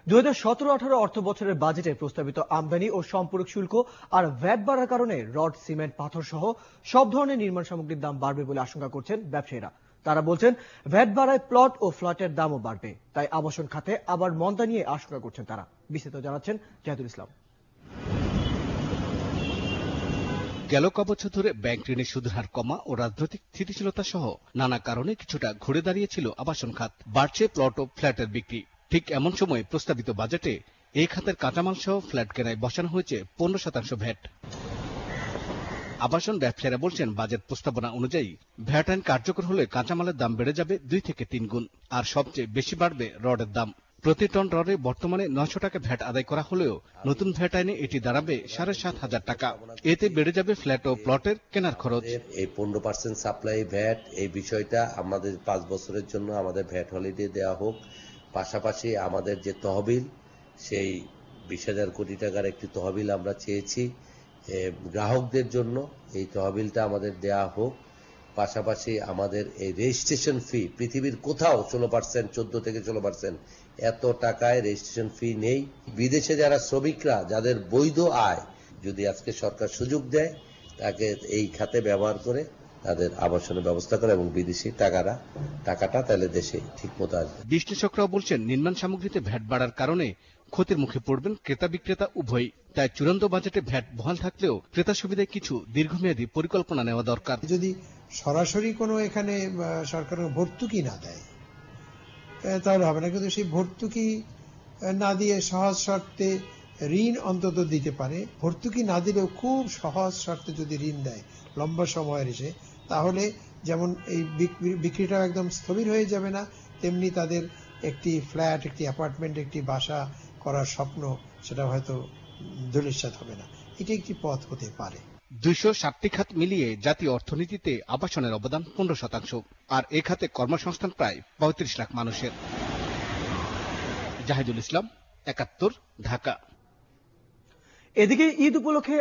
2017-18 অর্থ বছরের বাজেটে প্রস্তাবিত আমদানি ও সম্পূরক শুল্ক আর ভ্যাট বাড়ার কারণে রড, সিমেন্ট, পাথর সহ সব ধরনের নির্মাণ সামগ্রীর দাম বাড়বে বলে আশঙ্কা করছেন ব্যবসায়ীরা। তারা বলছেন, ভ্যাট বাড়ায় প্লট ও ফ্ল্যাটের দামও বাড়বে, তাই আবাসন খাতে আবার মন্দা নিয়ে আশঙ্কা করছেন তারা। বিস্তারিত জানাচ্ছেন জাহিদুল ইসলাম। গেল কবছর ধরে ব্যাংক ঋণের সুদের হার কমা ও রাজনৈতিক স্থিতিশীলতা সহ নানা কারণে কিছুটা ঘুরে দাঁড়িয়েছিল আবাসন খাত। বাড়ছে প্লট ও ফ্ল্যাটের বিক্রি। ঠিক এমন সময় প্রস্তাবিত বাজেটে এই খাতের কাঁচামাল সহ ফ্ল্যাট কেনায় বসানো হয়েছে 15% ভ্যাট। আবাসন ব্যবসায়ীরা বলছেন, বাজেট প্রস্তাবনা অনুযায়ী ভ্যাট আইন কার্যকর হলে কাঁচামালের দাম বেড়ে যাবে 2 থেকে 3 গুণ, আর সবচেয়ে বেশি বাড়বে রডের দাম। প্রতি টন রডে বর্তমানে 900 টাকা ভ্যাট আদায় করা হলেও নতুন ভ্যাট আইনে এটি দাঁড়াবে 7,500 টাকা। এতে বেড়ে যাবে ফ্ল্যাট ও প্লটের কেনার খরচ। এই 15% সাপ্লাই ভ্যাট, এই বিষয়টা আমাদের 5 বছরের জন্য আমাদের ভ্যাট হলিডে দেওয়া হোক। পাশাপাশি আমাদের যে তহবিল, সেই 20,000 কোটি টাকার একটি তহবিল আমরা চেয়েছি গ্রাহকদের জন্য, এই তহবিলটা আমাদের দেওয়া হোক। পাশাপাশি আমাদের এই রেজিস্ট্রেশন ফি পৃথিবীর কোথাও 16%, 14 থেকে 16% এত টাকায় রেজিস্ট্রেশন ফি নেই। বিদেশে যারা শ্রমিকরা, যাদের বৈধ আয়, যদি আজকে সরকার সুযোগ দেয় তাকে এই খাতে ব্যবহার করে তাদের আবাসনের ব্যবস্থা করে এবং বিদেশি টাকাটা তাহলে দেশে ঠিক মতো আসবে। বিশ্লেষকরাও বলছেন, নির্মাণ সামগ্রীতে ভ্যাট বাড়ার কারণে ক্ষতির মুখে পড়বেন ক্রেতা বিক্রেতা উভয়ই। তাই চূড়ান্ত বাজেটে ভ্যাট বহাল থাকলেও ক্রেতা সুবিধায় কিছু দীর্ঘমেয়াদী পরিকল্পনা নেওয়া দরকার। যদি সরাসরি কোনো এখানে সরকারের ভর্তুকি না দেয় তাহলে হবে না, কিন্তু সেই ভর্তুকি না দিয়ে সহজ শর্তে ঋণ অন্তত দিতে পারে। ভর্তুকি না দিলেও খুব সহজ শর্তে যদি ঋণ দেয় লম্বা সময়ের এসে, তাহলে যেমন এই বিক্রিটা একদম স্থবির হয়ে যাবে না, তেমনি তাদের একটি ফ্ল্যাট, একটি অ্যাপার্টমেন্ট, একটি বাসা করার স্বপ্ন, সেটা হয়তো ধূলিসাৎ হবে না। এটি একটি পথ হতে পারে। 260টি খাত মিলিয়ে জাতীয় অর্থনীতিতে আবাসনের অবদান 15%, আর এ খাতে কর্মসংস্থান প্রায় 35 লাখ মানুষের। জাহিদুল ইসলাম, 71, ঢাকা। এদিকে ঈদ উপলক্ষে